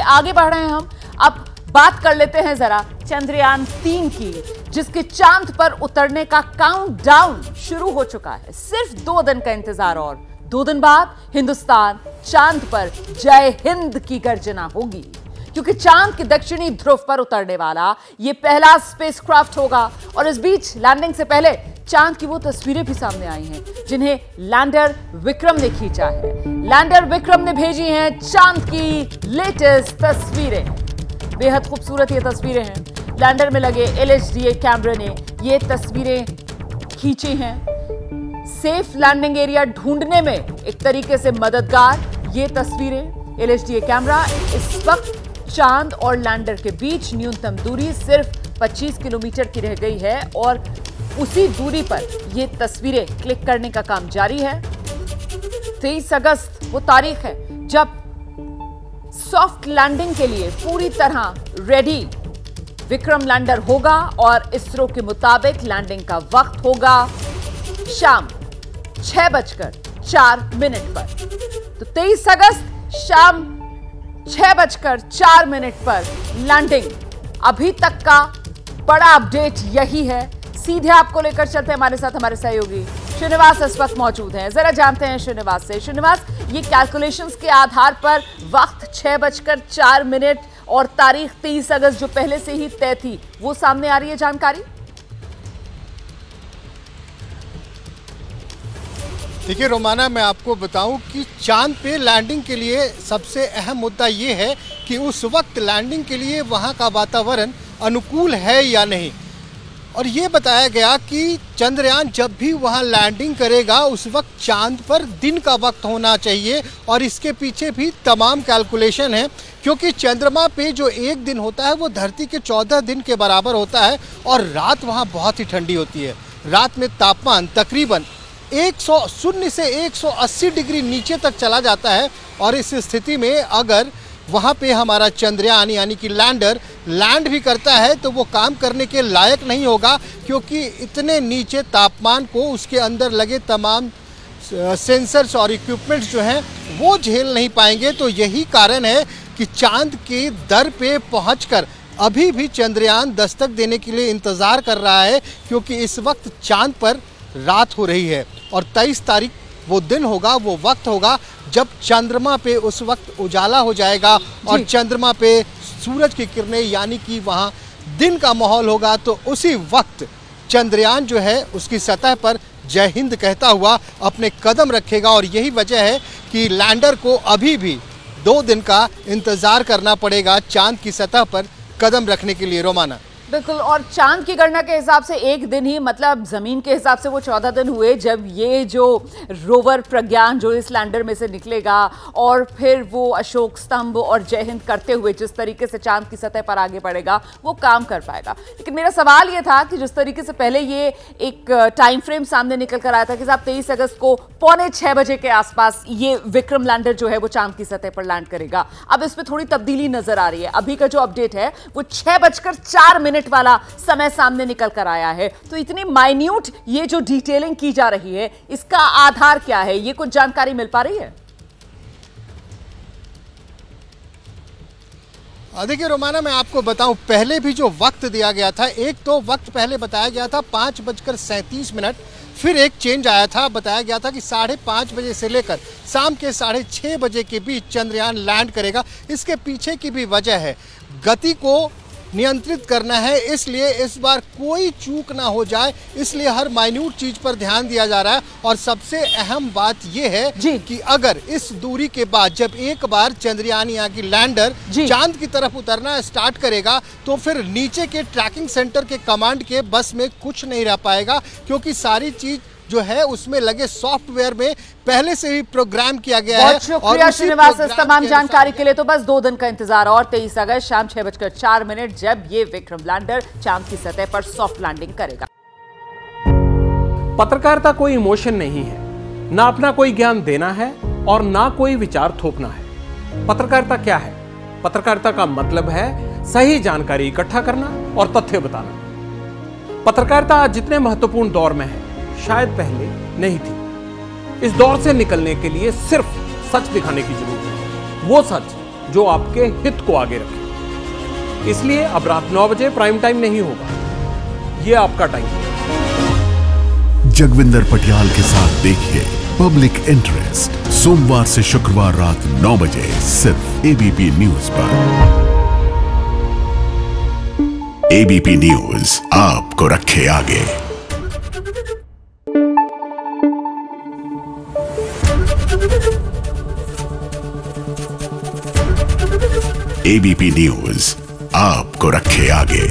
आगे बढ़ रहे हैं हम। अब बात कर लेते हैं जरा चंद्रयान 3 की, जिसके चांद पर उतरने का काउंटडाउन शुरू हो चुका है। सिर्फ 2 दिन का इंतजार और 2 दिन बाद हिंदुस्तान चांद पर जय हिंद की गर्जना होगी, क्योंकि चांद के दक्षिणी ध्रुव पर उतरने वाला यह पहला स्पेसक्राफ्ट होगा। और इस बीच लैंडिंग से पहले चांद की वो तस्वीरें भी सामने आई हैं जिन्हें लैंडर विक्रम ने खींचा है। लैंडर विक्रम ने भेजी हैं चांद की लेटेस्ट तस्वीरें। बेहद खूबसूरत ये तस्वीरें हैं। लैंडर में लगे LHDA कैमरे ने ये तस्वीरें खींची हैं। सेफ लैंडिंग एरिया ढूंढने में एक तरीके से मददगार ये तस्वीरें। LHDA कैमरा इस वक्त चांद और लैंडर के बीच न्यूनतम दूरी सिर्फ 25 किलोमीटर की रह गई है और उसी दूरी पर यह तस्वीरें क्लिक करने का काम जारी है। 23 अगस्त वो तारीख है जब सॉफ्ट लैंडिंग के लिए पूरी तरह रेडी विक्रम लैंडर होगा और इसरो के मुताबिक लैंडिंग का वक्त होगा शाम 6:04 पर। तो 23 अगस्त शाम 6:04 पर लैंडिंग। अभी तक का बड़ा अपडेट यही है। सीधे आपको लेकर चलते हैं, हमारे साथ हमारे सहयोगी श्रीनिवास इस वक्त मौजूद हैं। जरा जानते हैं श्रीनिवास से। श्रीनिवास, ये कैलकुलेशंस के आधार पर वक्त 6:04 और तारीख 23 अगस्त जो पहले से ही तय थी, वो सामने आ रही है जानकारी? देखिए रोमाना, मैं आपको बताऊं कि चांद पे लैंडिंग के लिए सबसे अहम मुद्दा ये है कि उस वक्त लैंडिंग के लिए वहां का वातावरण अनुकूल है या नहीं। और ये बताया गया कि चंद्रयान जब भी वहाँ लैंडिंग करेगा उस वक्त चांद पर दिन का वक्त होना चाहिए। और इसके पीछे भी तमाम कैलकुलेशन है, क्योंकि चंद्रमा पे जो एक दिन होता है वो धरती के 14 दिन के बराबर होता है और रात वहाँ बहुत ही ठंडी होती है। रात में तापमान तकरीबन 0 से 180 डिग्री नीचे तक चला जाता है। और इस स्थिति में अगर वहाँ पे हमारा चंद्रयान यानी कि लैंडर लैंड भी करता है तो वो काम करने के लायक नहीं होगा, क्योंकि इतने नीचे तापमान को उसके अंदर लगे तमाम सेंसर्स और इक्विपमेंट्स जो हैं वो झेल नहीं पाएंगे। तो यही कारण है कि चांद के दर पे पहुंचकर अभी भी चंद्रयान दस्तक देने के लिए इंतज़ार कर रहा है, क्योंकि इस वक्त चांद पर रात हो रही है। और 23 तारीख वो दिन होगा, वो वक्त होगा जब चंद्रमा पे उस वक्त उजाला हो जाएगा और चंद्रमा पे सूरज की किरणें यानी कि वहाँ दिन का माहौल होगा। तो उसी वक्त चंद्रयान जो है उसकी सतह पर जय हिंद कहता हुआ अपने कदम रखेगा। और यही वजह है कि लैंडर को अभी भी 2 दिन का इंतज़ार करना पड़ेगा चांद की सतह पर कदम रखने के लिए। रोमाना, बिल्कुल। और चांद की गणना के हिसाब से एक दिन ही, मतलब जमीन के हिसाब से वो 14 दिन हुए जब ये जो रोवर प्रज्ञान जो इस लैंडर में से निकलेगा और फिर वो अशोक स्तंभ और जय हिंद करते हुए जिस तरीके से चांद की सतह पर आगे बढ़ेगा वो काम कर पाएगा। लेकिन मेरा सवाल ये था कि जिस तरीके से पहले ये एक टाइम फ्रेम सामने निकल कर आया था कि साहब 23 अगस्त को 5:45 के आसपास ये विक्रम लैंडर जो है वो चांद की सतह पर लैंड करेगा, अब इसमें थोड़ी तब्दीली नजर आ रही है। अभी का जो अपडेट है वो 6:04 वाला समय सामने निकल कर आया है। तो इतनी माइन्यूट ये जो डिटेलिंग की जा रही है, इसका आधार क्या है? ये कुछ जानकारी मिल पा रही है? देखिए रोमाना, मैं आपको बताऊं, पहले भी जो वक्त दिया गया था, एक तो वक्त पहले बताया गया था 5:37, फिर एक चेंज आया था, बताया गया था कि 5:30 बजे से लेकर शाम के 6:30 बजे के बीच चंद्रयान लैंड करेगा। इसके पीछे की भी वजह है, गति को नियंत्रित करना है, इसलिए इस बार कोई चूक ना हो जाए, इसलिए हर माइन्यूट चीज पर ध्यान दिया जा रहा है। और सबसे अहम बात यह है कि अगर इस दूरी के बाद जब एक बार चंद्रयान यहाँ की लैंडर चांद की तरफ उतरना स्टार्ट करेगा तो फिर नीचे के ट्रैकिंग सेंटर के कमांड के बस में कुछ नहीं रह पाएगा, क्योंकि सारी चीज जो है उसमें लगे सॉफ्टवेयर में पहले से ही प्रोग्राम किया गया है। बहुत शुक्रिया श्रीनिवास इस तमाम जानकारी के लिए। तो बस 2 दिन का इंतजार और 23 अगस्त शाम 6:04 जब ये विक्रम लैंडर चांद की सतह पर सॉफ्ट लैंडिंग करेगा। पत्रकारिता कोई इमोशन नहीं है, ना अपना कोई ज्ञान देना है और ना कोई विचार थोपना है। पत्रकारिता क्या है? पत्रकारिता का मतलब है सही जानकारी इकट्ठा करना और तथ्य बताना। पत्रकारिता आज जितने महत्वपूर्ण दौर में है शायद पहले नहीं थी। इस दौर से निकलने के लिए सिर्फ सच दिखाने की जरूरत है, वो सच जो आपके हित को आगे रखे। इसलिए अब रात 9 बजे प्राइम टाइम नहीं होगा, यह आपका टाइम है। जगविंदर पटियाल के साथ देखिए पब्लिक इंटरेस्ट सोमवार से शुक्रवार रात 9 बजे सिर्फ एबीपी न्यूज पर। एबीपी न्यूज आपको रखे आगे। एबीपी न्यूज आपको रखे आगे।